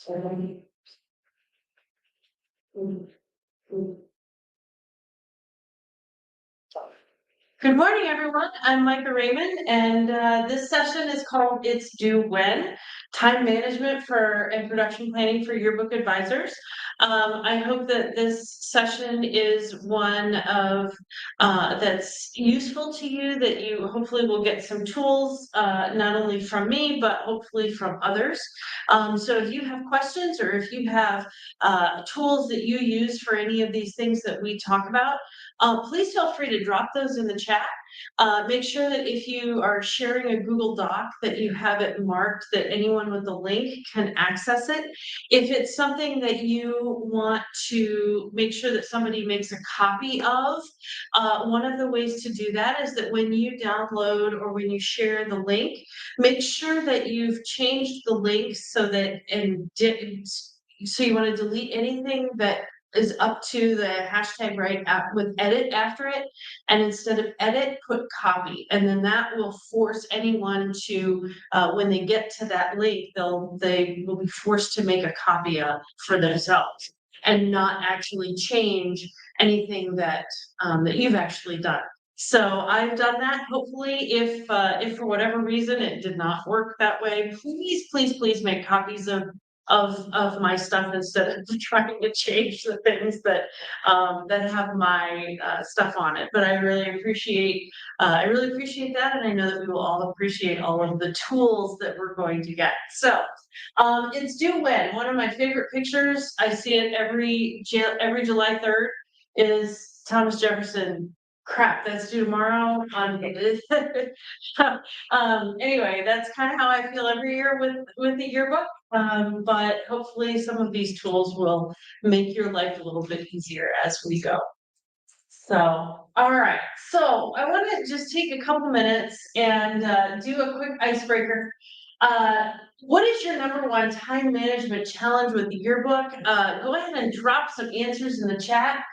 Good morning, everyone. I'm Myka Raymond, and this session is called It's Due When, Time Management and Production Planning for Yearbook Advisors. I hope that this session is one of that's useful to you, that you hopefully will get some tools, not only from me, but hopefully from others. So if you have questions or if you have tools that you use for any of these things that we talk about, please feel free to drop those in the chat. Make sure that if you are sharing a Google Doc that you have it marked that anyone with the link can access it. If it's something that you want to make sure that somebody makes a copy of, one of the ways to do that is that when you download or when you share the link, make sure that you've changed the link so that so you want to delete anything that is up to the hashtag right with edit after it, and instead of edit, put copy, and then that will force anyone to when they get to that link, they will be forced to make a copy of for themselves and not actually change anything that that you've actually done. So I've done that. Hopefully, if for whatever reason it did not work that way, please make copies of my stuff instead of trying to change the things that that have my stuff on it. But I really appreciate that, and I know that we will all appreciate all of the tools that we're going to get. So it's due when. One of my favorite pictures, I see it every July 3rd, is Thomas Jefferson. Crap, that's due tomorrow. Anyway, that's kind of how I feel every year with the yearbook. But hopefully some of these tools will make your life a little bit easier as we go. So, all right. So I want to just take a couple minutes and do a quick icebreaker. What is your number one time management challenge with the yearbook? Go ahead and drop some answers in the chat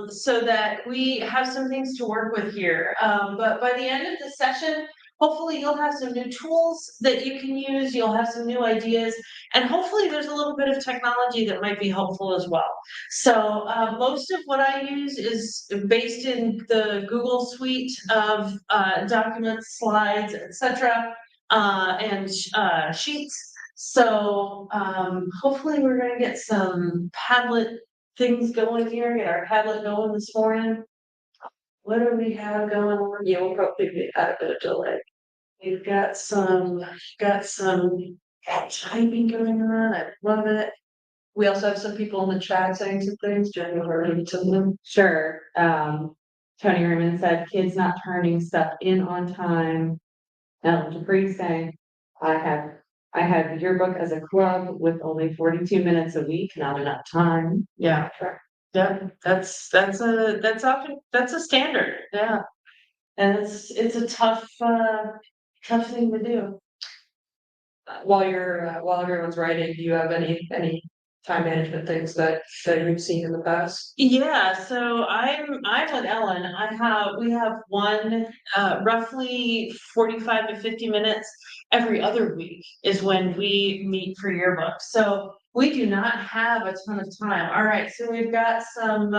so that we have some things to work with here. But by the end of the session, hopefully you'll have some new tools that you can use. You'll have some new ideas, and hopefully there's a little bit of technology that might be helpful as well. So most of what I use is based in the Google suite of documents, slides, etc., and sheets. So hopefully we're going to get some Padlet things going here, get our Padlet going this morning. What do we have going on? Yeah, we'll probably be at a bit of delay. We've got some typing going on. I love it. We also have some people in the chat saying some things. Jen, you want to read some of them? Sure. Tony Raymond said, kids not turning stuff in on time. Ellen Dupree saying, I had yearbook as a club with only 42 minutes a week, not enough time. Yeah. Yeah, that's a standard. Yeah. And it's a tough thing to do. While everyone's writing, do you have any time management things that you've seen in the past? Yeah, so I'm with Ellen. We have one roughly 45 to 50 minutes every other week is when we meet for yearbook. So we do not have a ton of time. All right, so we've got some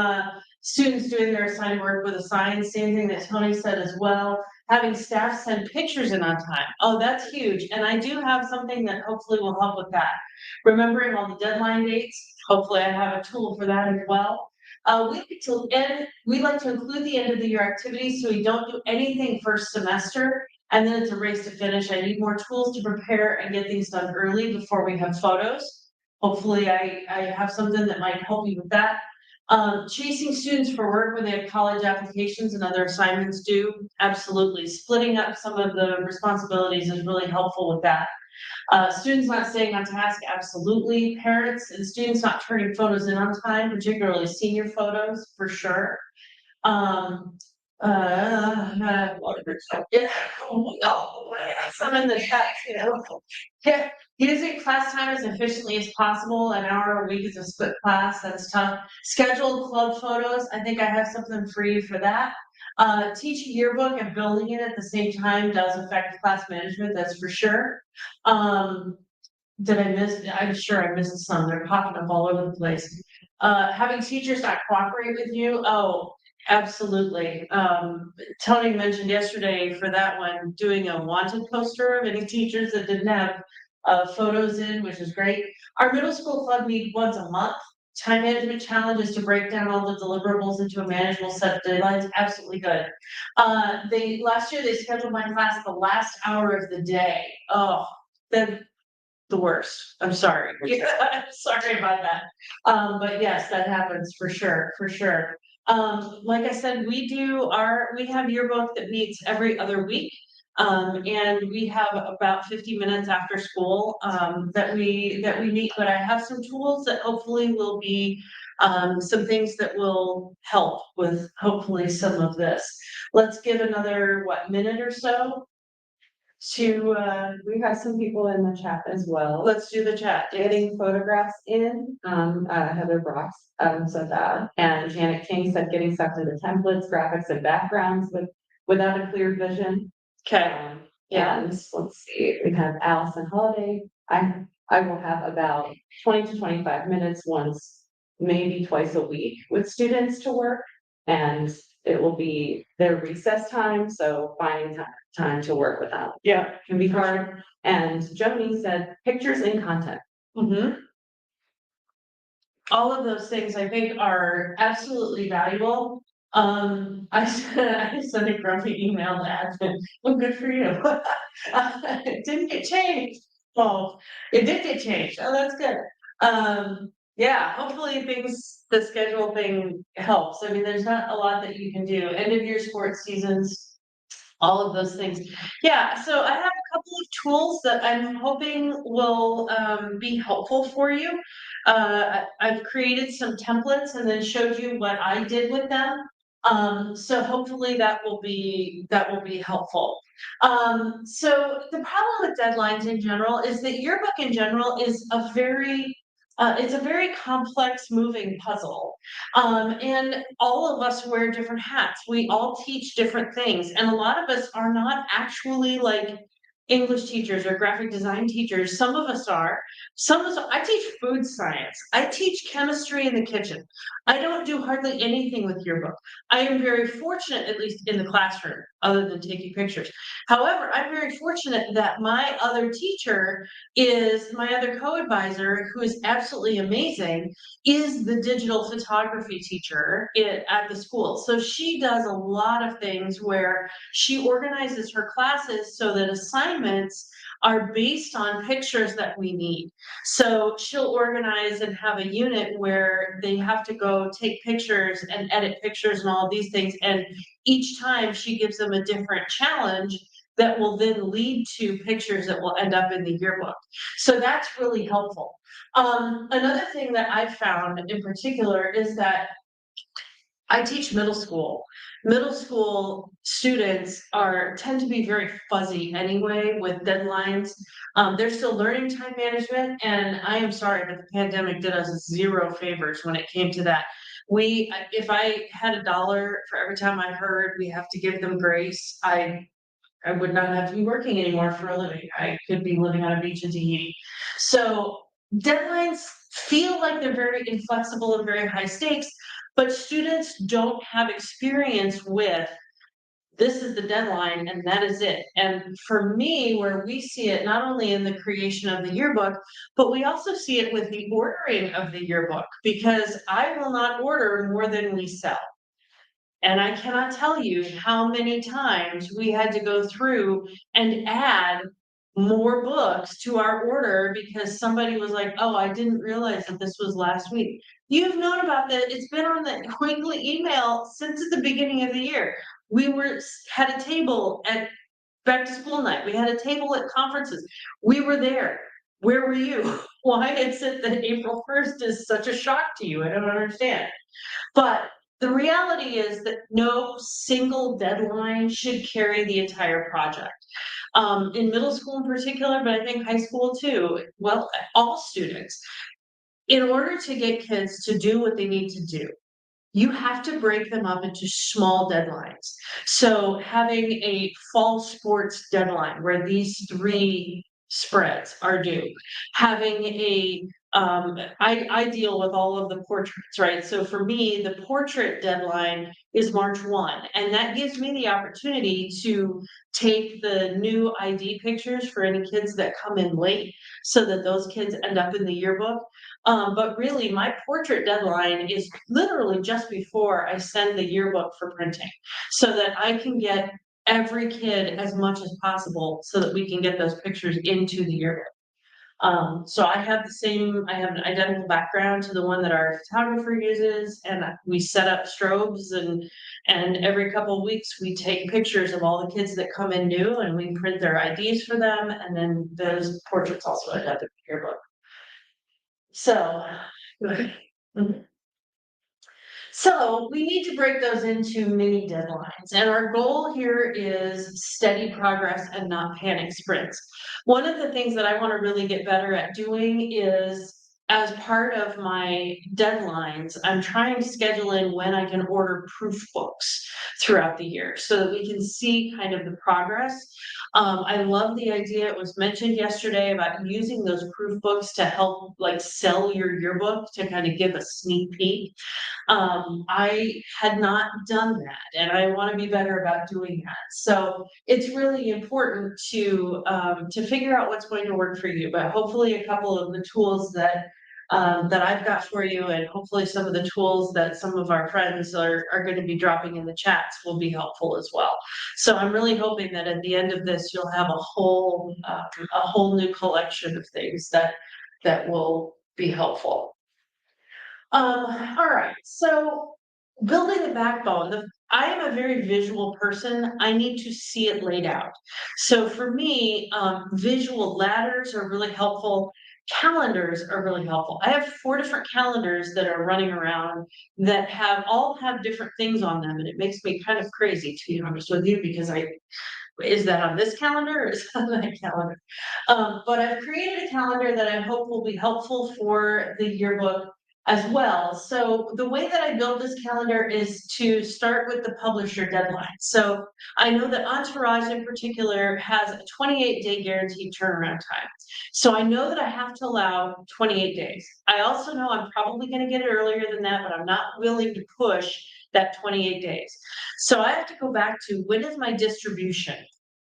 students doing their assigned work with a sign, same thing that Tony said as well. Having staff send pictures in on time. Oh, that's huge. And I do have something that hopefully will help with that. Remembering all the deadline dates, hopefully I have a tool for that as well. We like to include the end of the year activities, so we don't do anything first semester, and then it's a race to finish. I need more tools to prepare and get things done early before we have photos. Hopefully I have something that might help you with that. Chasing students for work when they have college applications and other assignments due, absolutely. Splitting up some of the responsibilities is really helpful with that. Students not staying on task, absolutely. Parents and students not turning photos in on time, particularly senior photos, for sure. Yeah, some in the chat, yeah, using class time as efficiently as possible. An hour a week is a split class. That's tough. Scheduled club photos. I think I have something for you for that. Teaching yearbook and building it at the same time does affect class management. That's for sure. did I miss, I'm sure I missed some, they're popping up all over the place. Having teachers not cooperate with you, oh, absolutely. Tony mentioned yesterday for that one, doing a wanted poster of any teachers that didn't have photos in, which is great. Our middle school club meets once a month. Time management challenge is to break down all the deliverables into a manageable set of deadlines, absolutely good. Last year they scheduled my class the last hour of the day. Oh, the worst. I'm sorry. I'm sorry about that. But yes, that happens for sure, for sure. Like I said, we have yearbook that meets every other week. And we have about 50 minutes after school, that we meet, but I have some tools that hopefully will be, some things that will help with hopefully some of this. Let's give another, minute or so to, We have some people in the chat as well. let's do the chat. Getting photographs in, Heather Brox, said that, and Janet King said getting stuck to the templates, graphics and backgrounds without a clear vision. Okay, yeah. And let's see, we have Allison Holiday. I will have about 20 to 25 minutes once, maybe twice a week with students to work. And it will be their recess time, so finding time to work with them Yeah. can be hard. And Joni said pictures and content. Mm-hmm. All of those things I think are absolutely valuable. I sent a grumpy email to admin. Well, good for you. It didn't get changed. Well, it did get changed. Oh, that's good. Yeah, hopefully the schedule thing helps. I mean, there's not a lot that you can do. End of year sports seasons, all of those things. Yeah, so I have a couple of tools that I'm hoping will be helpful for you. I've created some templates and then showed you what I did with them. So hopefully that will be helpful. So the problem with deadlines in general is that yearbook in general is it's a very complex moving puzzle. And all of us wear different hats. We all teach different things. And a lot of us are not actually like English teachers or graphic design teachers. Some of us are. I teach food science. I teach chemistry in the kitchen. I don't do hardly anything with yearbook. I am very fortunate, at least in the classroom, other than taking pictures. However, I'm very fortunate that my other teacher is my other co-advisor, who is absolutely amazing, is the digital photography teacher at the school. So she does a lot of things where she organizes her classes so that assignments are based on pictures that we need. So she'll organize and have a unit where they have to go take pictures and edit pictures and all of these things. And each time she gives them a different challenge that will then lead to pictures that will end up in the yearbook. So that's really helpful. Another thing that I've found in particular is that I teach middle school. Middle school students tend to be very fuzzy anyway with deadlines. They're still learning time management, and I am sorry, but the pandemic did us zero favors when it came to that. If I had $1 for every time I heard we have to give them grace, I would not have to be working anymore for a living. I could be living on a beach in Tahiti. So deadlines feel like they're very inflexible and very high stakes, but students don't have experience with this is the deadline and that is it. And for me, where we see it not only in the creation of the yearbook, but we also see it with the ordering of the yearbook, because I will not order more than we sell. And I cannot tell you how many times we had to go through and add more books to our order because somebody was like, oh, I didn't realize that this was last week. You've known about that. It's been on the weekly email since the beginning of the year. We had a table at back to school night. We had a table at conferences. We were there. Where were you? Why is it that April 1st is such a shock to you? I don't understand. But the reality is that no single deadline should carry the entire project. In middle school in particular, but I think high school too, well, all students, in order to get kids to do what they need to do, you have to break them up into small deadlines. So having a fall sports deadline where these 3 spreads are due. Having I deal with all of the portraits, right? So for me, the portrait deadline is March 1, and that gives me the opportunity to take the new ID pictures for any kids that come in late, so that those kids end up in the yearbook. But really, my portrait deadline is literally just before I send the yearbook for printing, so that I can get every kid as much as possible so that we can get those pictures into the yearbook. So I have an identical background to the one that our photographer uses, and we set up strobes, and every couple of weeks we take pictures of all the kids that come in new, and we print their IDs for them, and then those portraits also end up in the yearbook. So. Mhm. So we need to break those into mini deadlines, and our goal here is steady progress and not panic sprints. One of the things that I want to really get better at doing is, as part of my deadlines, I'm trying to schedule in when I can order proof books throughout the year so that we can see kind of the progress. I love the idea, it was mentioned yesterday, about using those proof books to help like sell your yearbook, to kind of give a sneak peek. I had not done that, and I want to be better about doing that. So it's really important to figure out what's going to work for you. But hopefully, a couple of the tools that I've got for you, and hopefully some of the tools that some of our friends are going to be dropping in the chats, will be helpful as well. So I'm really hoping that at the end of this, you'll have a whole new collection of things that will be helpful. All right, so building the backbone, I am a very visual person. I need to see it laid out. So for me, visual ladders are really helpful. Calendars are really helpful. I have 4 different calendars that are running around that all have different things on them, and it makes me kind of crazy, to be honest with you, because is that on this calendar or is that on that calendar? But I've created a calendar that I hope will be helpful for the yearbook as well. So the way that I built this calendar is to start with the publisher deadline. So I know that Entourage in particular has a 28-day guaranteed turnaround time. So I know that I have to allow 28 days. I also know I'm probably going to get it earlier than that, but I'm not willing to push that 28 days. So I have to go back to, when is my distribution?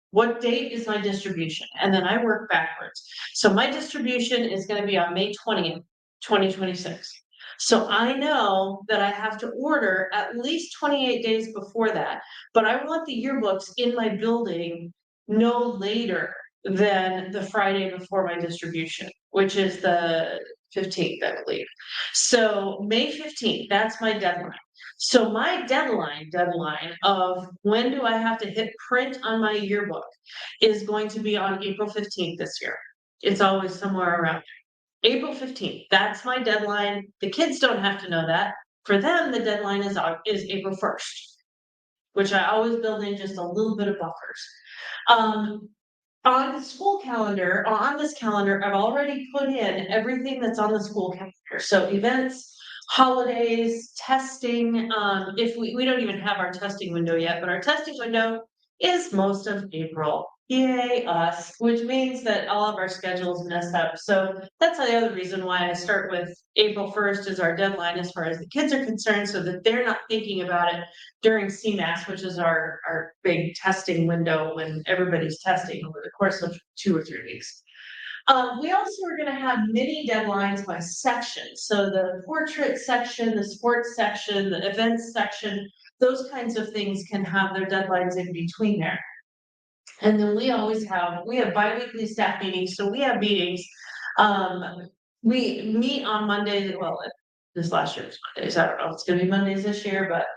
What date is my distribution? And then I work backwards. So my distribution is going to be on May 20th, 2026. So I know that I have to order at least 28 days before that, but I want the yearbooks in my building no later than the Friday before my distribution, which is the 15th, I believe. So May 15th, that's my deadline. So my deadline of when do I have to hit print on my yearbook is going to be on April 15th this year. It's always somewhere around April 15th. That's my deadline. The kids don't have to know that. For them, the deadline is April 1st, which I always build in just a little bit of buffers. On the school calendar, on this calendar, I've already put in everything that's on the school calendar. So events, holidays, testing. If we don't even have our testing window yet, but our testing window is most of April. Yay, us, which means that all of our schedules messed up. So that's the other reason why I start with April 1st as our deadline as far as the kids are concerned, so that they're not thinking about it during CMAS, which is our big testing window when everybody's testing over the course of 2 or 3 weeks. We also are going to have mini deadlines by section. So the portrait section, the sports section, the events section, those kinds of things can have their deadlines in between there. And then we have bi-weekly staff meetings. So we have meetings. We meet on Mondays. Well, this last year was Mondays. I don't know if it's going to be Mondays this year, but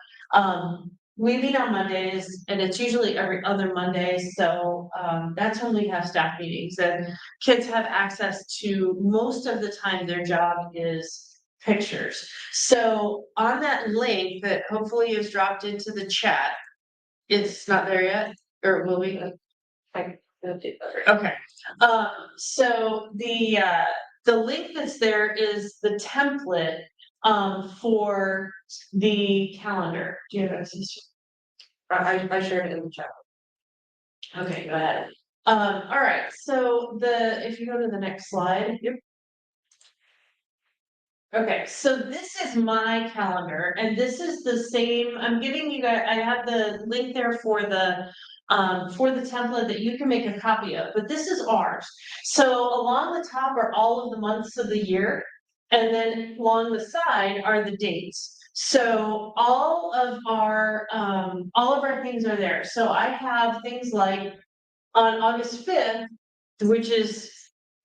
we meet on Mondays, and it's usually every other Monday. So that's when we have staff meetings, and kids have access to, most of the time, their job is pictures. So on that link that hopefully is dropped into the chat, it's not there yet, or will we? Okay. So the link that's there is the template for the calendar. Do you have access? I shared it in the chat. Okay, go ahead. All right, so if you go to the next slide. Yep. Okay, so this is my calendar and this is the same, I'm giving you guys, I have the link there for the template that you can make a copy of, but this is ours. So along the top are all of the months of the year. And then along the side are the dates. So all of our things are there. So I have things like on August 5th, which is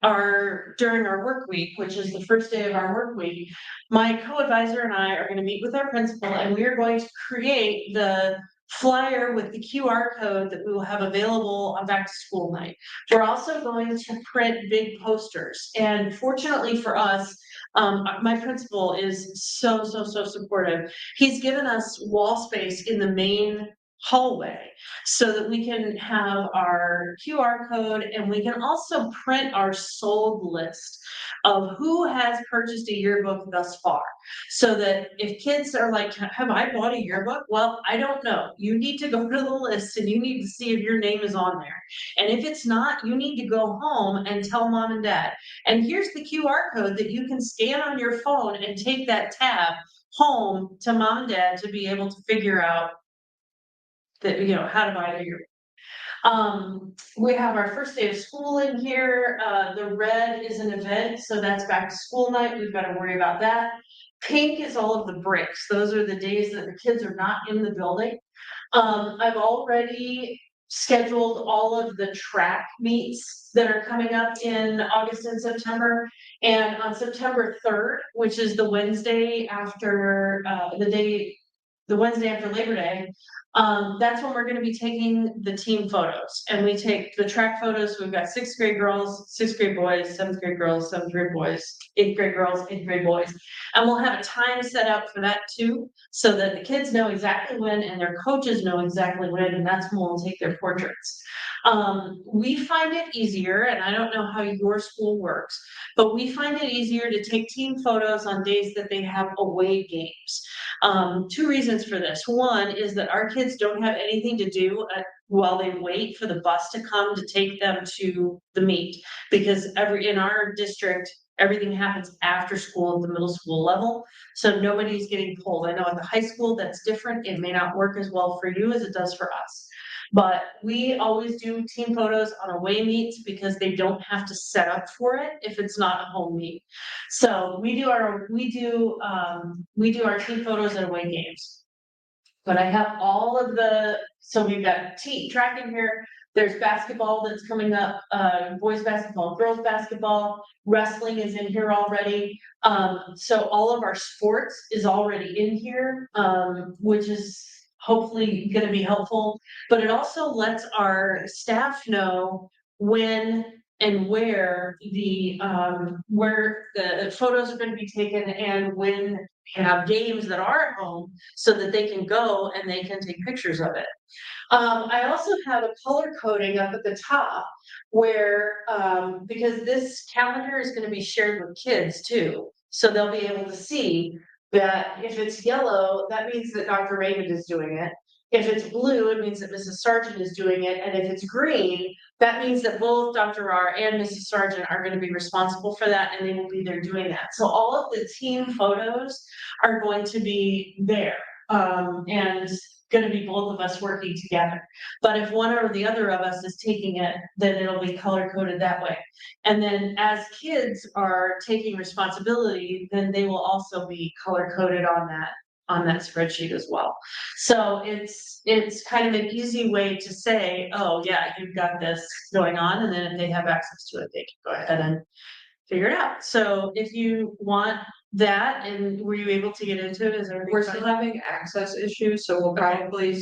during our work week, which is the first day of our work week, my co-advisor and I are going to meet with our principal and we are going to create the flyer with the QR code that we will have available on back to school night. We're also going to print big posters, and fortunately for us, my principal is so supportive. He's given us wall space in the main hallway so that we can have our QR code and we can also print our sold list of who has purchased a yearbook thus far. So that if kids are like, have I bought a yearbook? Well, I don't know. You need to go to the list and you need to see if your name is on there. And if it's not, you need to go home and tell mom and dad. And here's the QR code that you can scan on your phone and take that tab home to mom and dad to be able to figure out that, how to buy your. We have our first day of school in here. The red is an event, so that's back to school night. We've got to worry about that. Pink is all of the breaks. Those are the days that the kids are not in the building. I've already scheduled all of the track meets that are coming up in August and September. And on September 3rd, which is the Wednesday after the Wednesday after Labor Day, that's when we're going to be taking the team photos. And we take the track photos. We've got 6th grade girls, 6th grade boys, 7th grade girls, 7th grade boys, 8th grade girls, 8th grade boys. And we'll have a time set up for that too, so that the kids know exactly when and their coaches know exactly when, and that's when we'll take their portraits. We find it easier, and I don't know how your school works, but we find it easier to take team photos on days that they have away games. 2 reasons for this. One is that our kids don't have anything to do while they wait for the bus to come to take them to the meet, because in our district, everything happens after school at the middle school level. So nobody's getting pulled. I know at the high school that's different. It may not work as well for you as it does for us. But we always do team photos on away meets because they don't have to set up for it if it's not a home meet. So we do our team photos at away games. But I have all of so we've got team track in here. There's basketball that's coming up, boys basketball, girls basketball, wrestling is in here already. So all of our sports is already in here, which is hopefully going to be helpful. But it also lets our staff know when and where the photos are going to be taken and when we have games that are at home, so that they can go and they can take pictures of it. I also have a color coding up at the top where, because this calendar is going to be shared with kids too, so they'll be able to see that if it's yellow, that means that Dr. Raymond is doing it. If it's blue, it means that Mrs. Sargent is doing it. And if it's green, that means that both Dr. R and Mrs. Sargent are going to be responsible for that, and they will be there doing that. So all of the team photos are going to be there. And going to be both of us working together. But if one or the other of us is taking it, then it'll be color coded that way. And then as kids are taking responsibility, then they will also be color coded on that spreadsheet as well. So it's kind of an easy way to say, oh yeah, you've got this going on, and then if they have access to it, they can go ahead and figure it out. So if you want that, and were you able to get into it? Is everything We're fine? still having access issues, so we'll probably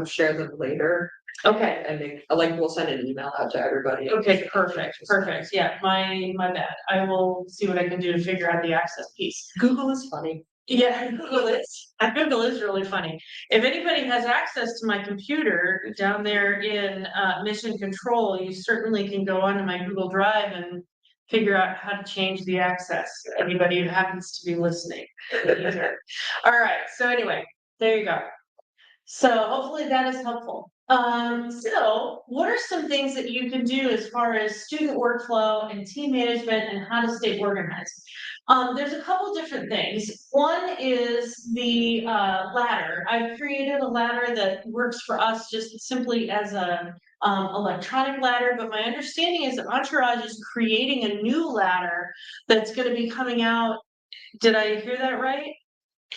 share them later. Okay. I think, we'll send an email out to everybody. Okay, perfect. Yeah, my bad. I will see what I can do to figure out the access piece. Google is funny. Yeah, Google is really funny. If anybody has access to my computer down there in Mission Control, you certainly can go onto my Google Drive and figure out how to change the access. Anybody who happens to be listening. All right, so anyway, there you go. So hopefully that is helpful. So what are some things that you can do as far as student workflow and team management and how to stay organized? There's a couple different things. One is the ladder. I've created a ladder that works for us just simply as a electronic ladder, but my understanding is that Entourage is creating a new ladder that's gonna be coming out. Did I hear that right?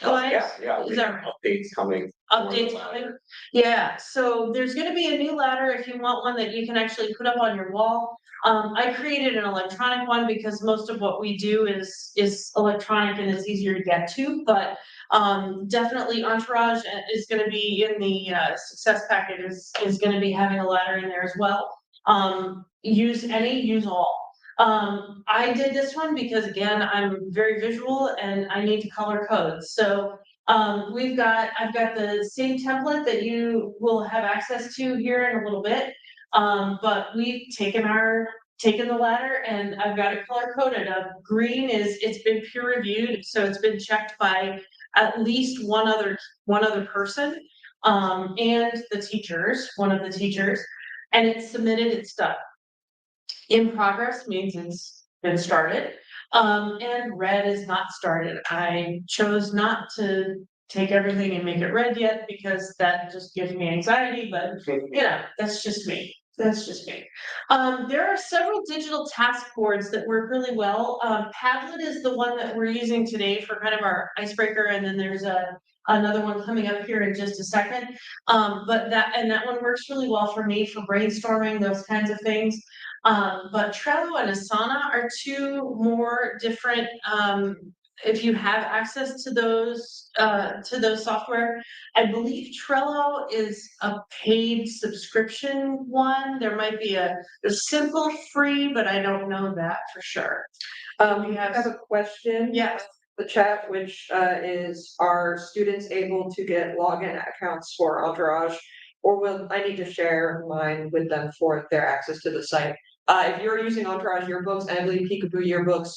Yeah, yeah, Is we that have right? updates coming. for the Updates ladder. coming? Yeah, so there's gonna be a new ladder if you want one that you can actually put up on your wall. I created an electronic one because most of what we do is electronic and it's easier to get to, but definitely Entourage is gonna be in the success packet is gonna be having a ladder in there as well. Use any, use all. I did this one because again, I'm very visual and I need to color code, so I've got the same template that you will have access to here in a little bit. But we've taken the ladder and I've got it color coded. Green it's been peer reviewed, so it's been checked by at least one other person. And the teachers, one of the teachers, and it's submitted, it's done. In progress means it's been started. And red is not started. I chose not to take everything and make it red yet because that just gives me anxiety, but you know, that's just me. That's just me. There are several digital task boards that work really well. Padlet is the one that we're using today for kind of our icebreaker, and then there's another one coming up here in just a second. But that one works really well for me for brainstorming, those kinds of things. But Trello and Asana are two more different, if you have access to those software. I believe Trello is a paid subscription one. There might be a simple free, but I don't know that for sure. We have a question. Yes. The chat, which is, are students able to get login accounts for Entourage? Or will I need to share mine with them for their access to the site? If you're using Entourage Yearbooks, and I believe Peekaboo Yearbooks,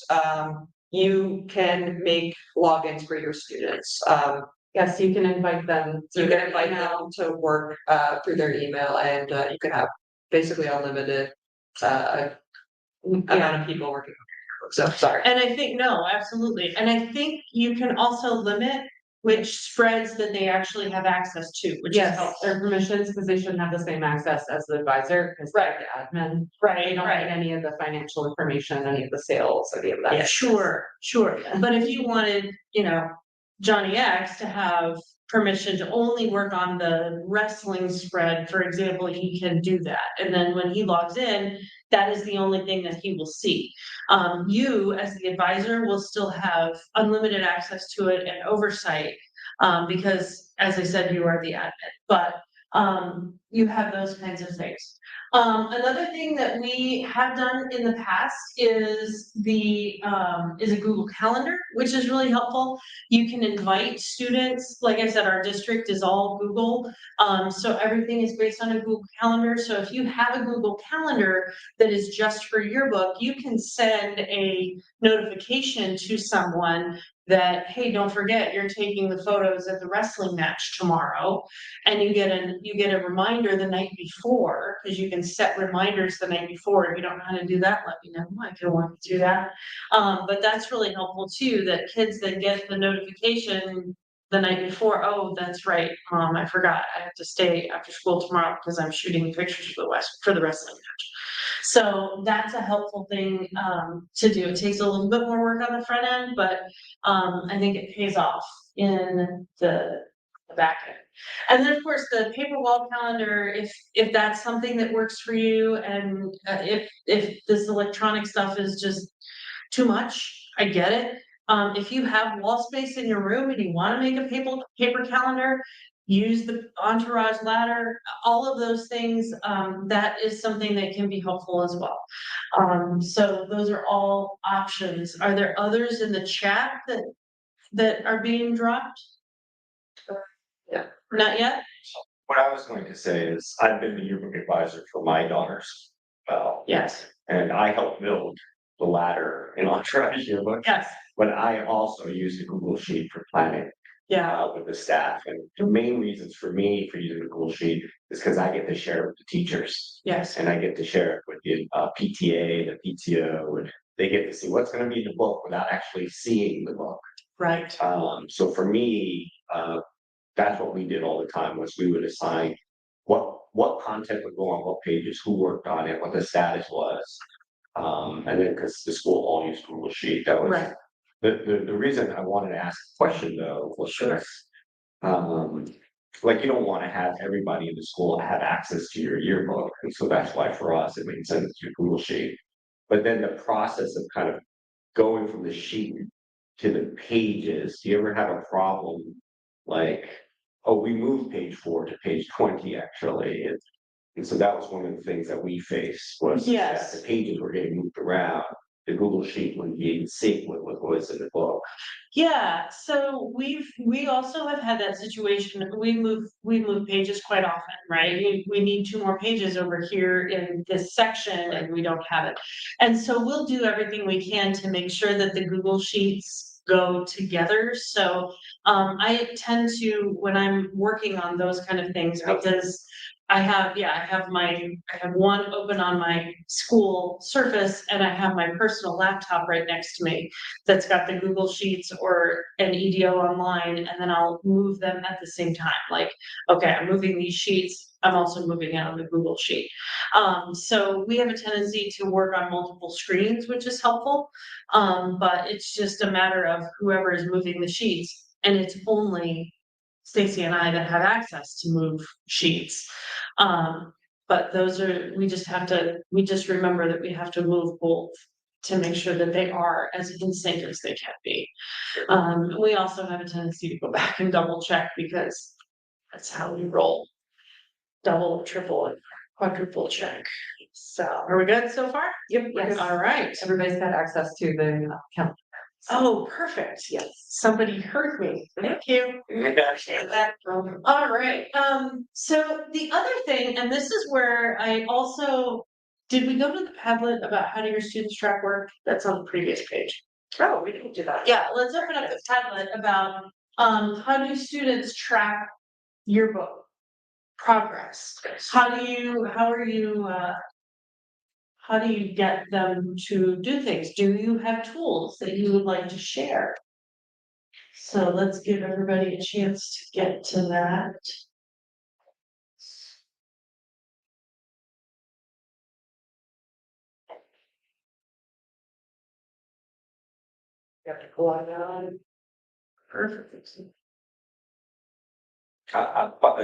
you can make logins for your students. Yes, you can invite them. You through can their invite email. them to work through their email, and you can have basically unlimited amount of people working on your yearbook. So sorry. And I think, no, absolutely. And I think you can also limit which spreads that they actually have access to, which is Yes, helpful. their permissions, because they shouldn't have the same access as the advisor, because they're the admin. They Right, don't right. get any of the financial information, any of the sales, any of that. Yeah, sure. But if you wanted, you know, Johnny X to have permission to only work on the wrestling spread, for example, he can do that. And then when he logs in, that is the only thing that he will see. You, as the advisor, will still have unlimited access to it and oversight, because as I said, you are the admin, but you have those kinds of things. Another thing that we have done in the past is a Google Calendar, which is really helpful. You can invite students. Like I said, our district is all Google. So everything is based on a Google Calendar. So if you have a Google Calendar that is just for yearbook, you can send a notification to someone that, hey, don't forget, you're taking the photos at the wrestling match tomorrow. And you get a reminder the night before, because you can set reminders the night before. If you don't know how to do that, let me know. I can walk you through that. But that's really helpful too, that kids that get the notification the night before, oh, that's right, Mom, I forgot. I have to stay after school tomorrow because I'm shooting pictures for the wrestling match. So that's a helpful thing to do. It takes a little bit more work on the front end, but I think it pays off in the back end. And then, of course, the paper wall calendar, if that's something that works for you, and if this electronic stuff is just too much, I get it. If you have wall space in your room and you want to make a paper calendar, use the Entourage ladder, all of those things, that is something that can be helpful as well. So those are all options. Are there others in the chat that are being dropped? Yeah. Not yet? What I was going to say is, I've been the yearbook advisor for my daughters, Yes. and I helped build the ladder in Entourage Yearbook. Yes. But I also use the Google Sheet for planning. Yeah, with the staff. And the main reasons for me for using the Google Sheet is because I get to share it with the teachers. yes, And I get to share it with the PTA, the PTO, and they get to see what's gonna be in the book without actually seeing the book. right. So for me, that's what we did all the time, was we would assign what content would go on what pages, who worked on it, what the status was. And then, because the school all used Google Sheet, that was. Right. The reason I wanted to ask the question though was Sure. this. Like, you don't wanna have everybody in the school have access to your yearbook, and so that's why for us, it made sense to Google Sheet. But then the process of kind of going from the sheet to the pages, do you ever have a problem? Like, oh, we moved page 4 to page 20 actually, and so that was one of the things that we faced was that Yes. the pages were getting moved around. The Google Sheet wouldn't be in sync with what was in the book. Yeah, so we also have had that situation. We move pages quite often, right? We need 2 more pages over here in this section and we don't have it. And so we'll do everything we can to make sure that the Google Sheets go together. So I tend to, when I'm working on those kind of things, because I have one open on my school Surface and I have my personal laptop right next to me that's got the Google Sheets or an EDO online, and then I'll move them at the same time. Like, okay, I'm moving these sheets, I'm also moving it on the Google Sheet. So we have a tendency to work on multiple screens, which is helpful. But it's just a matter of whoever is moving the sheets, and it's only Stacy and I that have access to move sheets. But we just remember that we have to move both to make sure that they are as in sync as they can be. We also have a tendency to go back and double check because that's how we roll. Double, triple, and quadruple check. So, are we good so far? Yep. Yes. All right. Everybody's got access to the account. Oh, perfect. Yes. Somebody heard me. Thank you. Appreciate that. All right. So the other thing, and this is where I also, did we go to the Padlet about how do your students track work? That's on the previous page. Oh, we didn't do that. Yeah, let's open up the Padlet about, how do students track yearbook progress? How do you get them to do things? Do you have tools that you would like to share? So let's give everybody a chance to get to that. You have to pull out that. Perfect.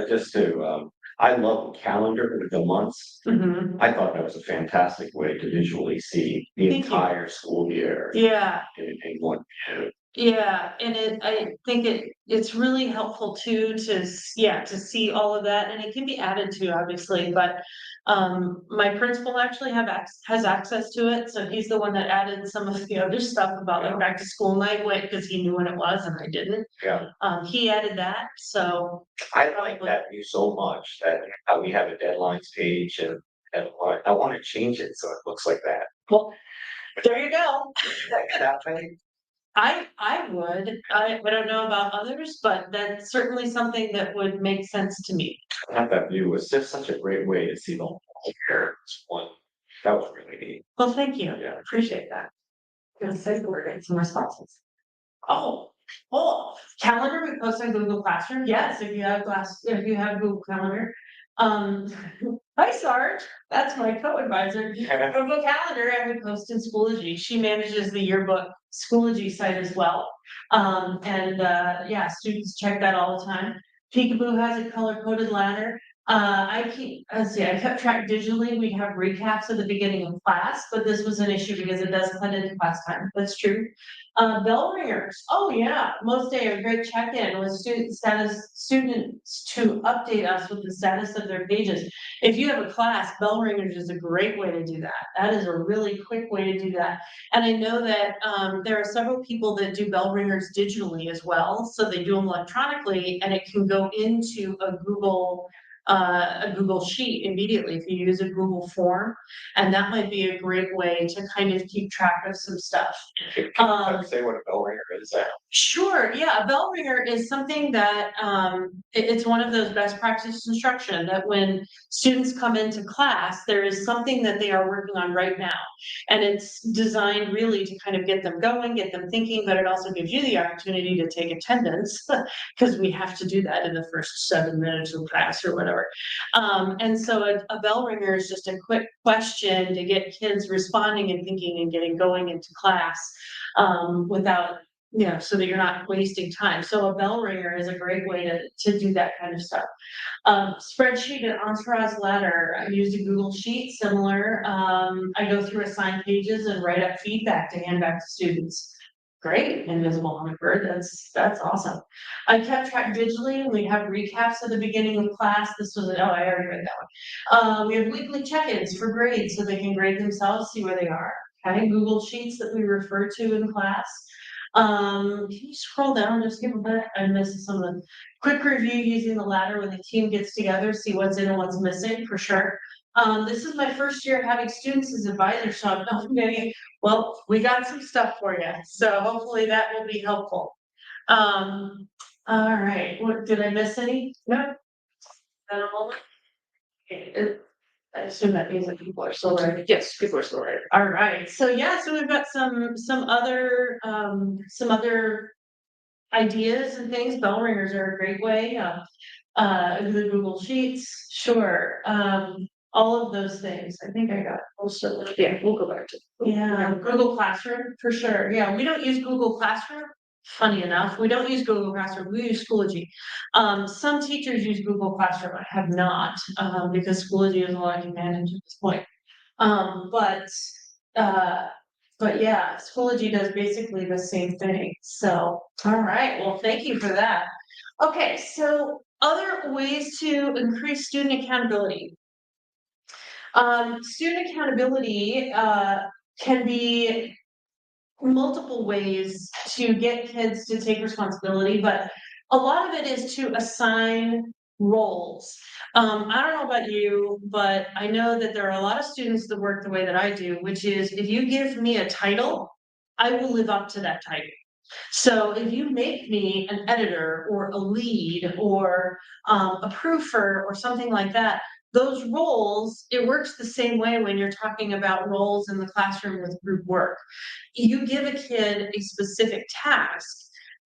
Just to, I love the calendar with the months. Mhm. I thought that was a fantastic way to visually see the Thank you. entire school year Yeah, in one view. yeah, and I think it's really helpful too to see all of that, and it can be added to obviously, but my principal actually has access to it, so he's the one that added some of the other stuff about like back to school night, because he knew when it was and I didn't. Yeah, He added that, so I like that view so much that we have a deadlines page and I want to change it so it looks like that. well, there you go. That way. I would, I don't know about others, but that's certainly something that would make sense to me. I thought that view was just such a great way to see the whole year. It's one, that was really neat. Well, thank you, Yeah. appreciate that. Gonna say we're getting some responses. Oh, calendar we post on Google Classroom, yes, if you have Google Calendar. Hi Sarge, that's my co-advisor, Google Calendar, and we post in Schoology, she manages the yearbook Schoology site as well. Students check that all the time. Peekaboo has a color-coded ladder. I kept track digitally, we have recaps at the beginning of class, but this was an issue because it does cut into class time, that's true. Bell ringers, oh yeah, most day a great check-in with students to update us with the status of their pages. If you have a class, bell ringers is a great way to do that. That is a really quick way to do that. And I know that there are several people that do bell ringers digitally as well. So they do them electronically and it can go into a Google a Google Sheet immediately if you use a Google form. And that might be a great way to kind of keep track of some stuff. Can you say what a bell ringer is? Sure, yeah, a bell ringer is something that, it's one of those best practice instruction that when students come into class, there is something that they are working on right now. And it's designed really to kind of get them going, get them thinking, but it also gives you the opportunity to take attendance because we have to do that in the first 7 minutes of class or whatever. And so a bell ringer is just a quick question to get kids responding and thinking and getting going into class, without, so that you're not wasting time. So a bell ringer is a great way to do that kind of stuff. Spreadsheet and Entourage ladder. I used a Google Sheet, similar. I go through assigned pages and write up feedback to hand back to students. Great, invisible hummingbird, that's awesome. I kept track digitally, we have recaps at the beginning of class, I already read that one. We have weekly check-ins for grades, so they can grade themselves, see where they are. Okay, Google Sheets that we refer to in class. Can you scroll down, just give a bit, I missed some of the quick review using the ladder when the team gets together, see what's in and what's missing, for sure. This is my first year having students as advisors, so I'm not many. Well, we got some stuff for you, so hopefully that will be helpful. All right, what, did I miss any? No. Is that a moment? Okay, I assume that means that people are still there. Yes, people are still right. All right, so yeah, so we've got some other ideas and things. Bell ringers are a great way. The Google Sheets, sure. All of those things. I think I got most of them. Yeah, we'll go back to. Yeah, Google Classroom for sure. Yeah, we don't use Google Classroom. Funny enough, we don't use Google Classroom. We use Schoology. Some teachers use Google Classroom. I have not, because Schoology is all I can manage at this point. But yeah, Schoology does basically the same thing. So, all right. Well, thank you for that. Okay, so other ways to increase student accountability. Student accountability can be multiple ways to get kids to take responsibility, but a lot of it is to assign roles. I don't know about you, but I know that there are a lot of students that work the way that I do, which is if you give me a title, I will live up to that title. So if you make me an editor or a lead or a proofer or something like that, those roles, it works the same way when you're talking about roles in the classroom with group work. You give a kid a specific task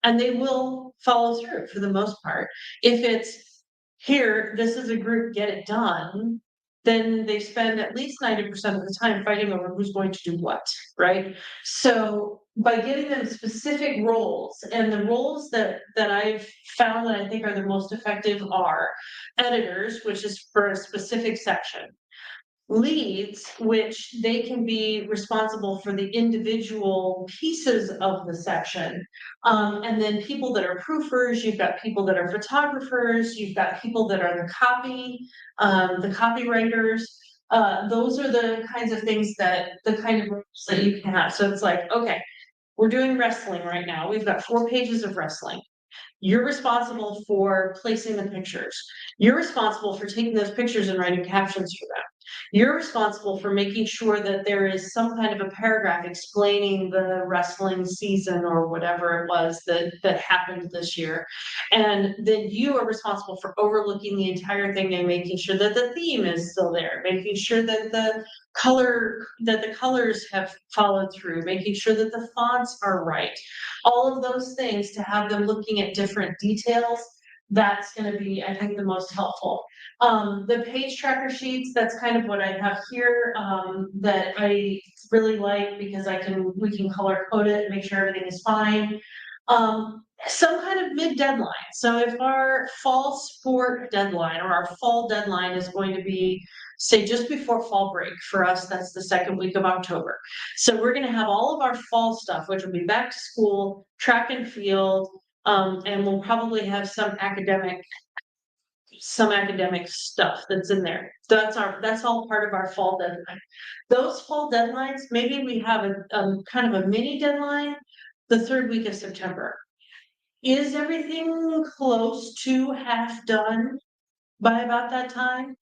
and they will follow through for the most part. If it's here, this is a group, get it done, then they spend at least 90% of the time fighting over who's going to do what, right? So by giving them specific roles, and the roles that I've found that I think are the most effective are editors, which is for a specific section, leads, which they can be responsible for the individual pieces of the section. And then people that are proofers, you've got people that are photographers, you've got people that are the copywriters. Those are the kinds of things the kind of roles that you can have. So it's like, okay, we're doing wrestling right now. We've got 4 pages of wrestling. You're responsible for placing the pictures. You're responsible for taking those pictures and writing captions for them. You're responsible for making sure that there is some kind of a paragraph explaining the wrestling season or whatever it was that happened this year. And then you are responsible for overlooking the entire thing and making sure that the theme is still there, making sure that the colors have followed through, making sure that the fonts are right. All of those things to have them looking at different details, that's going to be, I think, the most helpful. The page tracker sheets, that's kind of what I have here, that I really like because we can color code it and make sure everything is fine. Some kind of mid deadline. So if our fall sport deadline or our fall deadline is going to be, say, just before fall break, for us, that's the 2nd week of October. So we're going to have all of our fall stuff, which will be back to school, track and field, and we'll probably have some academic stuff that's in there. That's all part of our fall deadline. Those fall deadlines, maybe we have a kind of a mini deadline the 3rd week of September. Is everything close to half done? by about that time.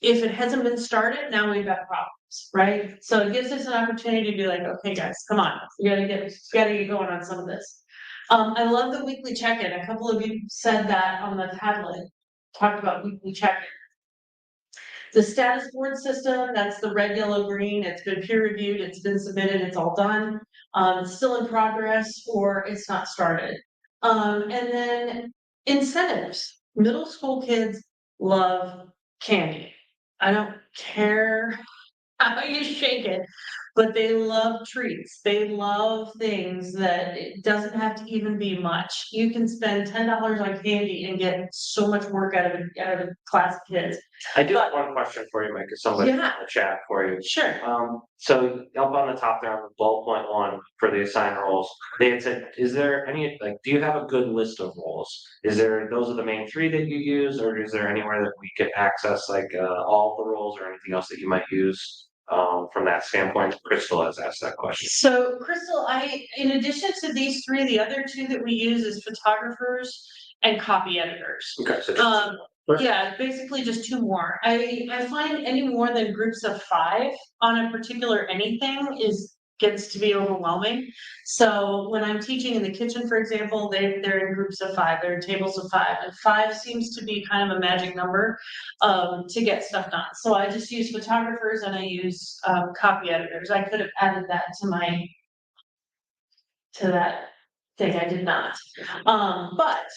If it hasn't been started, now we've got problems, right? So it gives us an opportunity to be like, okay, guys, come on, you gotta get going on some of this. I love the weekly check-in. A couple of you said that on the tablet, talked about weekly check-in. The status board system, that's the red, yellow, green, it's been peer reviewed, it's been submitted, it's all done. It's still in progress or it's not started. And then incentives, middle school kids love candy. I don't care how you shake it, but they love treats. They love things that it doesn't have to even be much. You can spend $10 on candy and get so much work out of a class of kids. I do have one question for you, Myka, somebody in Yeah. the chat for you. Sure. So up on the top there on bullet point 1 for the assigned roles, they had said, is there any, like, do you have a good list of roles? Is there, those are the main 3 that you use, or is there anywhere that we could access like all the roles or anything else that you might use? From that standpoint, Crystal has asked that question. So Crystal, in addition to these 3, the other 2 that we use is photographers and copy editors. Okay, so Yeah, basically just 2 more. I find any more than groups of 5 on a particular anything gets to be overwhelming. So when I'm teaching in the kitchen, for example, they're in groups of 5, they're in tables of 5, and 5 seems to be kind of a magic number to get stuff done. So I just use photographers and I use copy editors. I could have added that to that thing, I did not. But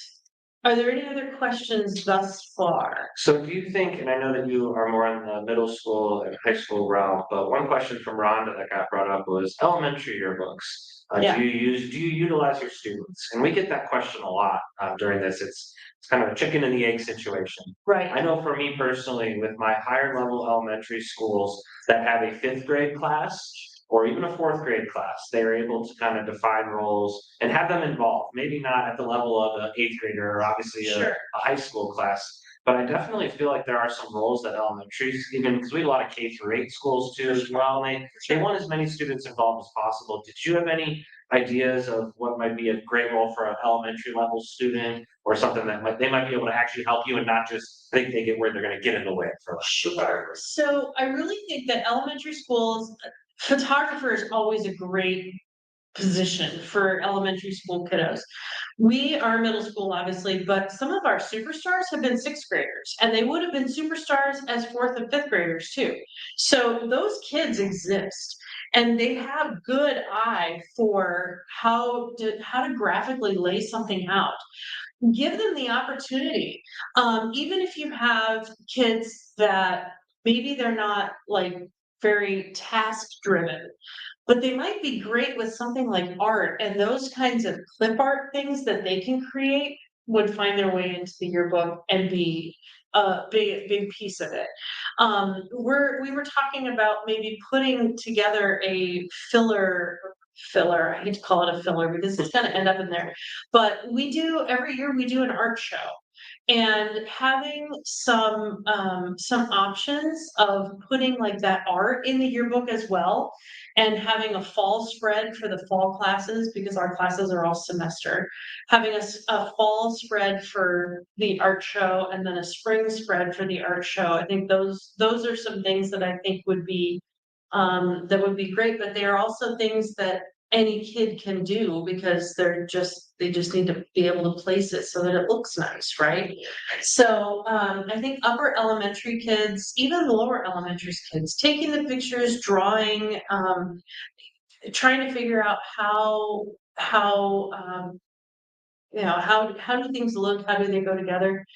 are there any other questions thus far? So do you think, and I know that you are more in the middle school and high school realm, but one question from Rhonda that got brought up was elementary yearbooks. Yeah. Do you utilize your students? And we get that question a lot during this. It's kind of a chicken and the egg situation. Right. I know for me personally, with my higher level elementary schools that have a 5th grade class or even a 4th grade class, they're able to kind of define roles and have them involved. Maybe not at the level of an 8th grader or obviously Sure. a high school class. But I definitely feel like there are some roles that elementaries, even because we have a lot of K-8 schools too as well, and they want as many students involved as possible. Did you have any ideas of what might be a great role for an elementary level student, or something that they might be able to actually help you and not just think they get where they're going to get in the way for Sure. So I really think that elementary schools, photographer is always a great position for elementary school kiddos. We are middle school, obviously, but some of our superstars have been 6th graders, and they would have been superstars as 4th and 5th graders too. So those kids exist, and they have good eye for how to graphically lay something out. Give them the opportunity. Even if you have kids that maybe they're not like very task driven, but they might be great with something like art, and those kinds of clip art things that they can create would find their way into the yearbook and be a big piece of it. We were talking about maybe putting together a filler, I hate to call it a filler because it's gonna end up in there. But every year we do an art show. And having some options of putting like that art in the yearbook as well, and having a fall spread for the fall classes, because our classes are all semester, having a fall spread for the art show and then a spring spread for the art show. I think those are some things that I think would be great, but they are also things that any kid can do because they just need to be able to place it so that it looks nice, right? So I think upper elementary kids, even lower elementary kids, taking the pictures, drawing, trying to figure out how do things look, how do they go together?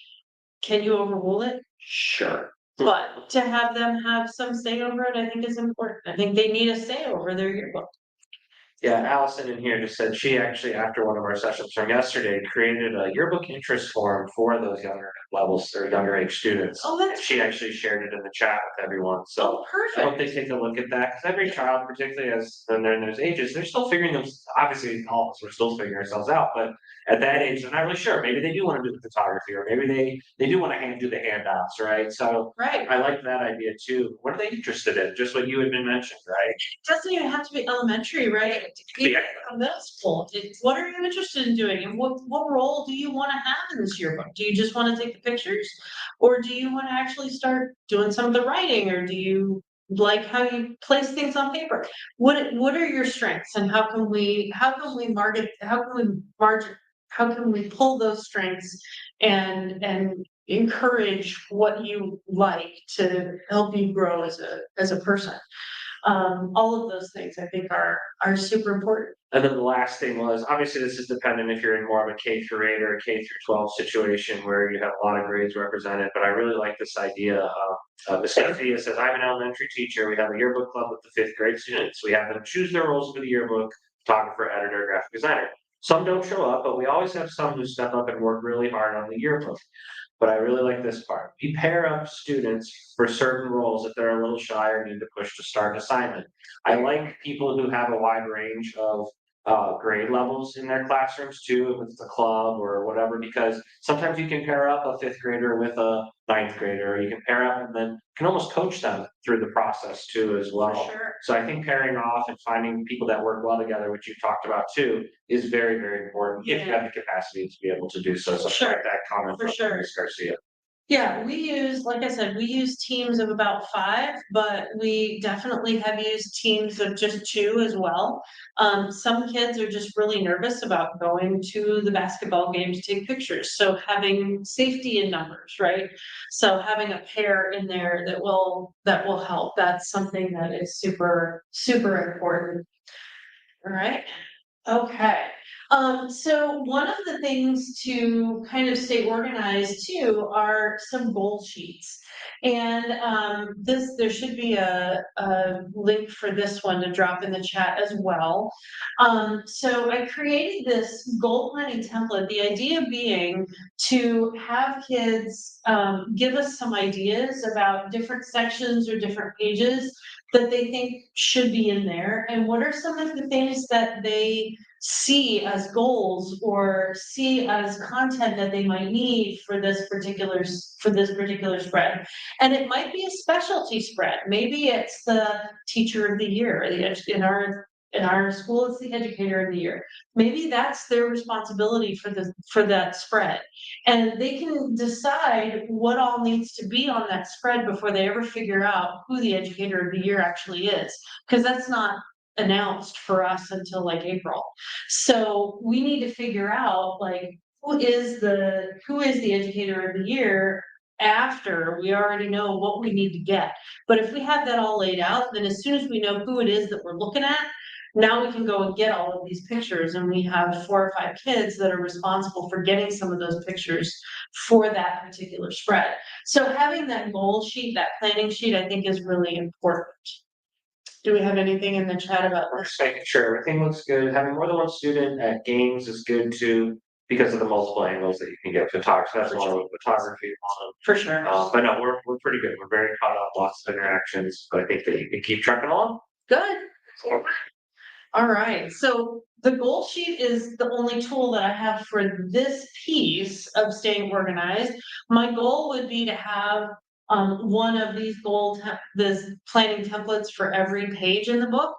Can you overrule it? Sure. But to have them have some say over it, I think is important. I think they need a say over their yearbook. Yeah, Allison in here just said she actually, after one of our sessions from yesterday, created a yearbook interest form for those younger levels or younger age students. Oh, that's She actually shared it in the chat with everyone, so I hope perfect. they take a look at that, because every child, particularly as when they're in those ages, they're still figuring them, obviously all of us, we're still figuring ourselves out, but at that age, they're not really sure, maybe they do want to do the photography, or maybe they do want to do the handouts, right? So Right. I like that idea too. What are they interested in? Just what you had been mentioned, right? It doesn't even have to be elementary, right? Yeah. Middle school, what are you interested in doing, and what role do you wanna have in this yearbook? Do you just wanna take the pictures? Or do you wanna actually start doing some of the writing, or do you like how you place things on paper? What are your strengths, and how can we pull those strengths and encourage what you like to help you grow as a person? All of those things I think are super important. And then the last thing was, obviously, this is dependent if you're in more of a K-8 or a K-12 situation where you have a lot of grades represented, but I really like this idea of Ms. Garcia says, I'm an elementary teacher, we have a yearbook club with the fifth grade students, we have them choose their roles for the yearbook, photographer, editor, graphic designer. Some don't show up, but we always have some who step up and work really hard on the yearbook. But I really like this part. We pair up students for certain roles if they're a little shy or need to push to start an assignment. I like people who have a wide range of grade levels in their classrooms too, if it's a club or whatever, because sometimes you can pair up a fifth grader with a ninth grader, or you can pair up and then can almost coach them through the process too as well. For sure. So I think pairing off and finding people that work well together, which you've talked about too, is very, very important if you have the capacity to be able to do so. So Sure. I like that comment For from sure. Ms. Garcia. Yeah, like I said, we use teams of about 5, but we definitely have used teams of just 2 as well. Some kids are just really nervous about going to the basketball game to take pictures, so having safety in numbers, right? So having a pair in there that will help, that's something that is super, super important. All right, okay. So one of the things to kind of stay organized too are some goal sheets. And there should be a link for this one to drop in the chat as well. So I created this goal planning template, the idea being to have kids give us some ideas about different sections or different pages that they think should be in there, and what are some of the things that they see as goals or see as content that they might need for this particular spread. And it might be a specialty spread. Maybe it's the teacher of the year, or in our school, it's the educator of the year. Maybe that's their responsibility for that spread. And they can decide what all needs to be on that spread before they ever figure out who the educator of the year actually is. Because that's not announced for us until like April. So we need to figure out like who is the educator of the year after we already know what we need to get. But if we have that all laid out, then as soon as we know who it is that we're looking at, now we can go and get all of these pictures, and we have 4 or 5 kids that are responsible for getting some of those pictures for that particular spread. So having that goal sheet, that planning sheet, I think is really important. Do we have anything in the chat about I'm this? just making sure everything looks good. Having more than one student at games is good too, because of the multiple angles that you can get photography. That's one with photography. For sure. But no, we're pretty good. We're very caught up, lots of interactions, but I think that you can keep trucking along. Good. All right, so the goal sheet is the only tool that I have for this piece of staying organized. My goal would be to have one of these this planning templates for every page in the book.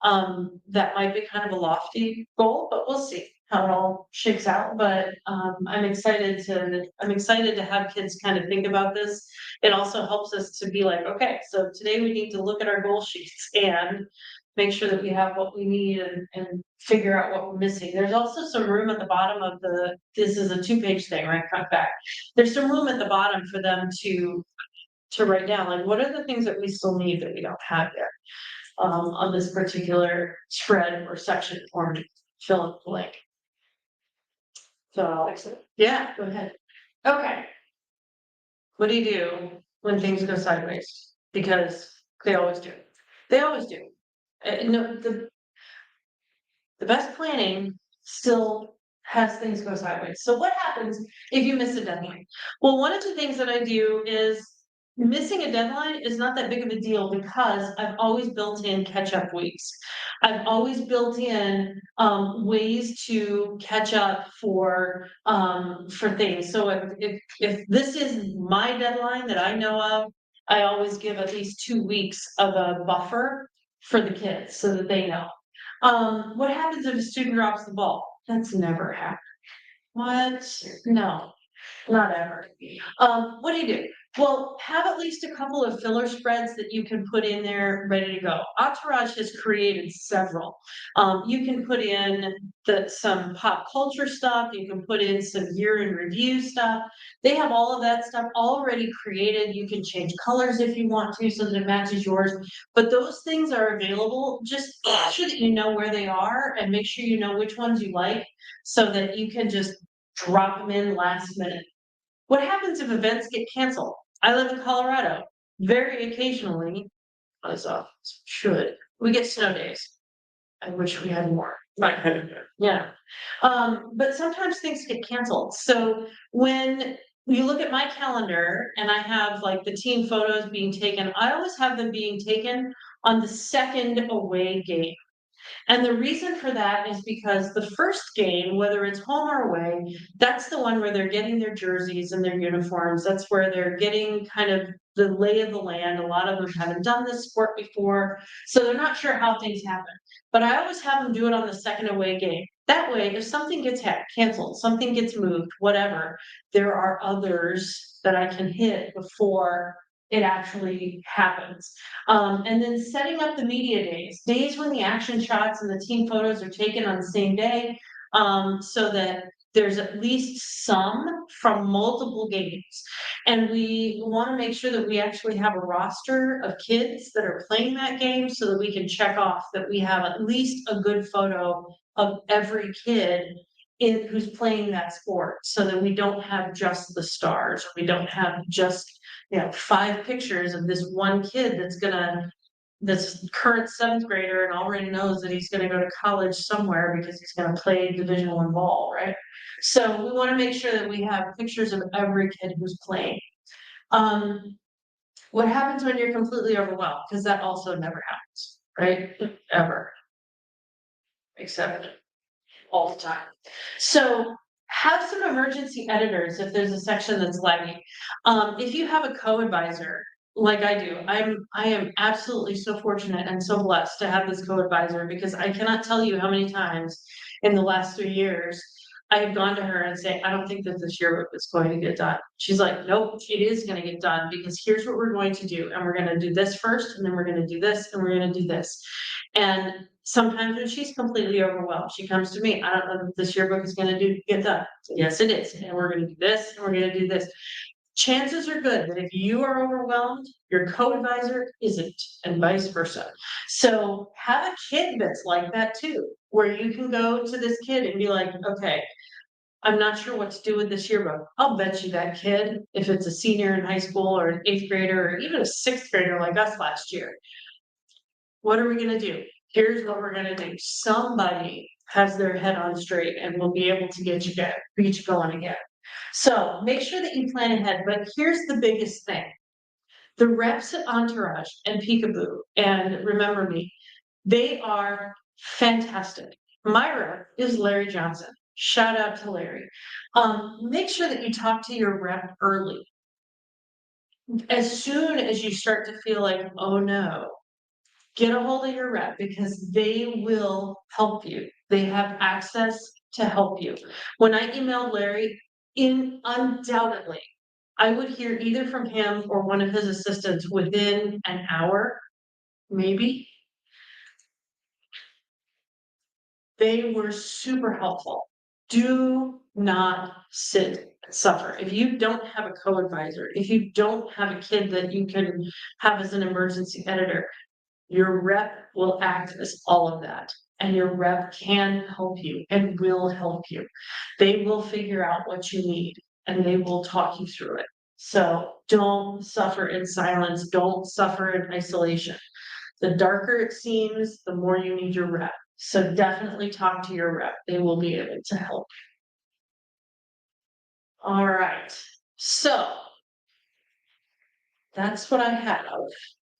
That might be kind of a lofty goal, but we'll see how it all shakes out. But I'm excited to have kids kind of think about this. It also helps us to be like, okay, so today we need to look at our goal sheets and make sure that we have what we need and figure out what we're missing. There's also some room at the bottom of this is a 2-page thing, right? Front back. There's some room at the bottom for them to write down, like, what are the things that we still need that we don't have yet on this particular spread or section form to fill in the blank. So, yeah, go ahead. Okay. What do you do when things go sideways? Because they always do. They always do. No, the best planning still has things go sideways. So what happens if you miss a deadline? Well, one of the things that I do is missing a deadline is not that big of a deal because I've always built in catch-up weeks. I've always built in ways to catch up for things. So if this is my deadline that I know of, I always give at least 2 weeks of a buffer for the kids so that they know. What happens if a student drops the ball? That's never happened. What? No, not ever. What do you do? Well, have at least a couple of filler spreads that you can put in there ready to go. Entourage has created several. You can put in some pop culture stuff, you can put in some year in review stuff. They have all of that stuff already created. You can change colors if you want to so that it matches yours. But those things are available. Just make sure that you know where they are and make sure you know which ones you like so that you can just drop them in last minute. What happens if events get canceled? I live in Colorado. Very occasionally, as should, we get snow days. I wish we had more. Yeah. But sometimes things get canceled. So when you look at my calendar and I have like the team photos being taken, I always have them being taken on the second away game. And the reason for that is because the first game, whether it's home or away, that's the one where they're getting their jerseys and their uniforms. That's where they're getting kind of the lay of the land. A lot of them haven't done this sport before, so they're not sure how things happen. But I always have them do it on the second away game. That way, if something gets canceled, something gets moved, whatever, there are others that I can hit before it actually happens. And then setting up the media days when the action shots and the team photos are taken on the same day, so that there's at least some from multiple games. And we want to make sure that we actually have a roster of kids that are playing that game so that we can check off that we have at least a good photo of every kid who's playing that sport so that we don't have just the stars, or we don't have just 5 pictures of this one kid this current 7th grader and already knows that he's gonna go to college somewhere because he's gonna play Division I ball, right? So we wanna make sure that we have pictures of every kid who's playing. What happens when you're completely overwhelmed? Because that also never happens, right? Ever. Except all the time. So have some emergency editors if there's a section that's lagging. If you have a co-advisor, like I do, I am absolutely so fortunate and so blessed to have this co-advisor because I cannot tell you how many times in the last 3 years I have gone to her and say, I don't think that this yearbook is going to get done. She's like, nope, it is going to get done because here's what we're going to do. And we're going to do this first, and then we're going to do this, and we're going to do this. And sometimes when she's completely overwhelmed, she comes to me, I don't know if this yearbook is going to get done. Yes, it is. And we're going to do this, and we're going to do this. Chances are good that if you are overwhelmed, your co-advisor isn't, and vice versa. So have a kid that's like that too, where you can go to this kid and be like, okay, I'm not sure what to do with this yearbook. I'll bet you that kid, if it's a senior in high school or an 8th grader or even a 6th grader like us last year, what are we gonna do? Here's what we're gonna do. Somebody has their head on straight and will be able to get you going again. So make sure that you plan ahead, but here's the biggest thing. The reps at Entourage and Peekaboo, and Remember Me, they are fantastic. My rep is Larry Johnson. Shout out to Larry. Make sure that you talk to your rep early. As soon as you start to feel like, oh no, get a hold of your rep because they will help you. They have access to help you. When I emailed Larry, undoubtedly, I would hear either from him or one of his assistants within an hour, maybe. They were super helpful. Do not sit and suffer. If you don't have a co-advisor, if you don't have a kid that you can have as an emergency editor, your rep will act as all of that. And your rep can help you and will help you. They will figure out what you need and they will talk you through it. So don't suffer in silence. Don't suffer in isolation. The darker it seems, the more you need your rep. So definitely talk to your rep. They will be able to help. All right. So that's what I have.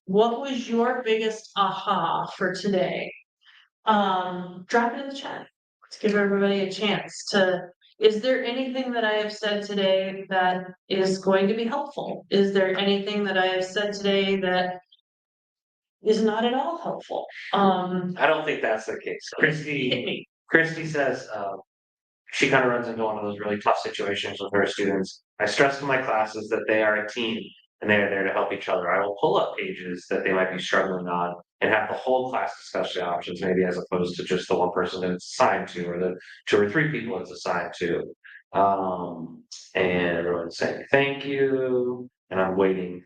What was your biggest aha for today? Drop it in the chat. Let's give everybody a chance to, is there anything that I have said today that is going to be helpful? Is there anything that I have said today that is not at all helpful. I don't think that's the case. Hit me. Christy says, she kind of runs into one of those really tough situations with her students. I stress to my classes that they are a team and they are there to help each other. I will pull up pages that they might be struggling on and have the whole class discuss the options, maybe as opposed to just the one person that it's assigned to, or the 2 or 3 people it's assigned to. And everyone's saying thank you. And I'm waiting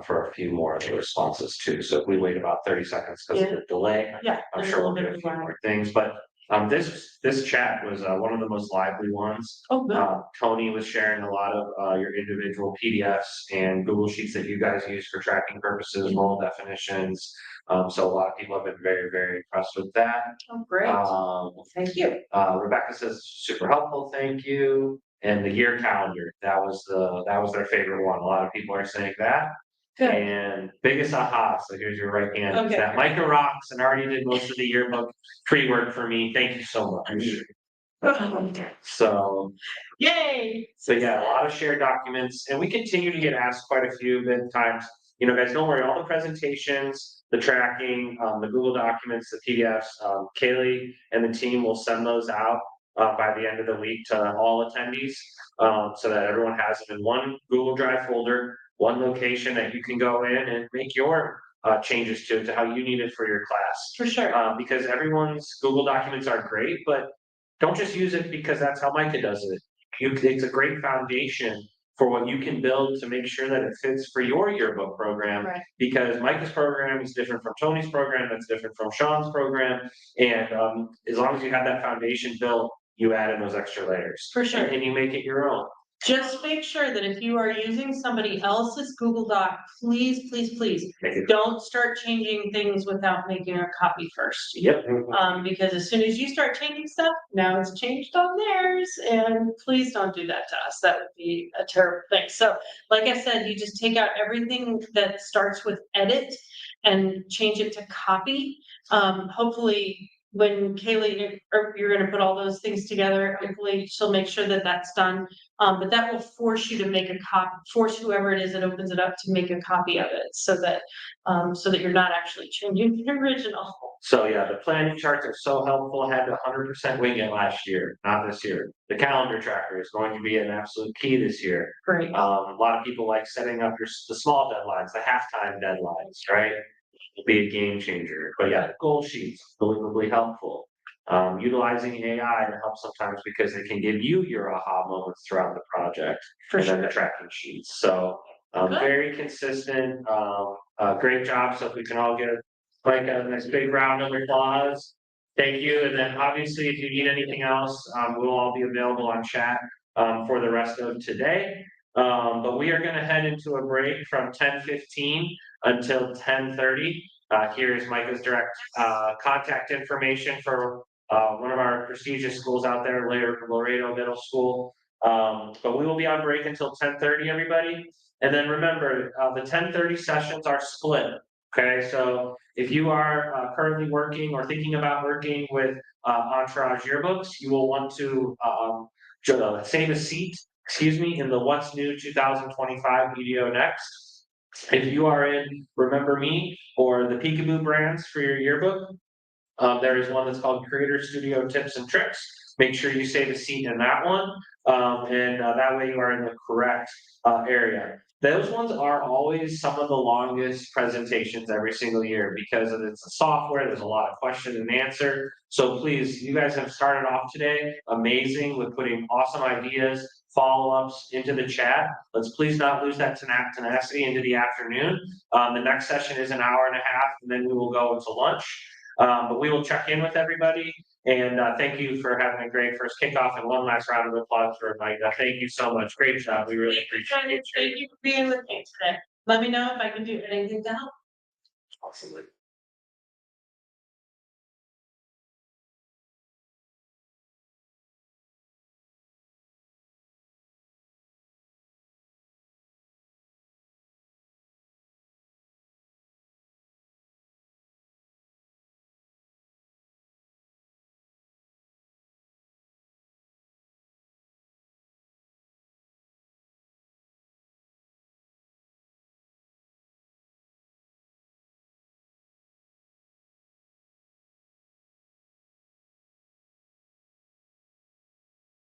for a few more of the responses too. So if we wait about 30 seconds because of the delay, Yeah. I'm there's sure we'll little get a bit few of more things, but this chat was one of the most lively ones. Oh, good. Tony was sharing a lot of your individual PDFs and Google Sheets that you guys use for tracking purposes, role definitions. So a lot of people have been very, very impressed with that. Oh, great. Thank you. Rebecca says super helpful, thank you. And the year calendar, that was their favorite one. A lot of people are saying that. Good. And biggest aha, so here's your right hand, Okay. that Myka rocks and already did most of the yearbook pre-work for me, thank you so much. So, Yay. so yeah, a lot of shared documents, and we continue to get asked quite a few times. You know, guys, don't worry, all the presentations, the tracking, the Google documents, the PDFs, Kaylee and the team will send those out by the end of the week to all attendees, so that everyone has it in one Google Drive folder, one location that you can go in and make your changes to how you need it for your class. For sure. Because everyone's Google documents are great, but don't just use it because that's how Myka does it. It's a great foundation for what you can build to make sure that it fits for your yearbook program. Right. Because Myka's program is different from Tony's program, that's different from Sean's program. And as long as you have that foundation built, you add in those extra layers. For sure. And you make it your own. Just make sure that if you are using somebody else's Google Doc, please, please, please, Make it. don't start changing things without making a copy first. Yep. Because as soon as you start changing stuff, now it's changed on theirs, and please don't do that to us. That would be a terrible thing. So, like I said, you just take out everything that starts with edit and change it to copy. Hopefully, when Kaylee, or you're gonna put all those things together, hopefully she'll make sure that that's done. But that will force you to make a force whoever it is that opens it up to make a copy of it, so that you're not actually changing the original. So yeah, the planning charts are so helpful. Had to 100% wing it last year, not this year. The calendar tracker is going to be an absolute key this year. Great. A lot of people like setting up the small deadlines, the halftime deadlines, right? Will be a game changer. But yeah, the goal sheets, unbelievably helpful. Utilizing AI to help sometimes because they can give you your aha moments throughout the project. For and then sure. the tracking sheets. So Good. very consistent, great job. So if we can all get like a nice big round of applause. Thank you. And then obviously, if you need anything else, we'll all be available on chat for the rest of today. But we are going to head into a break from 10:15 until 10:30. Here's Myka's direct contact information for one of our prestigious schools out there, Laredo Middle School. But we will be on break until 10:30, everybody. And then remember, the 10:30 sessions are split. Okay, so if you are currently working or thinking about working with Entourage Yearbooks, you will want to save a seat, in the What's New 2025 video next. If you are in Remember Me or the Peekaboo brands for your yearbook, there is one that's called Creator Studio Tips and Tricks. Make sure you save a seat in that one, and that way you are in the correct area. Those ones are always some of the longest presentations every single year because it's a software, there's a lot of question and answer. So please, you guys have started off today amazing with putting awesome ideas, follow-ups into the chat. Let's please not lose that tenacity into the afternoon. The next session is an hour and a half, and then we will go into lunch. But we will check in with everybody. And thank you for having a great first kickoff, and one last round of applause for Myka. Thank you so much. Great job. We really appreciate it. Thank you for being with me today. Let me know if I can do anything to help. Awesome.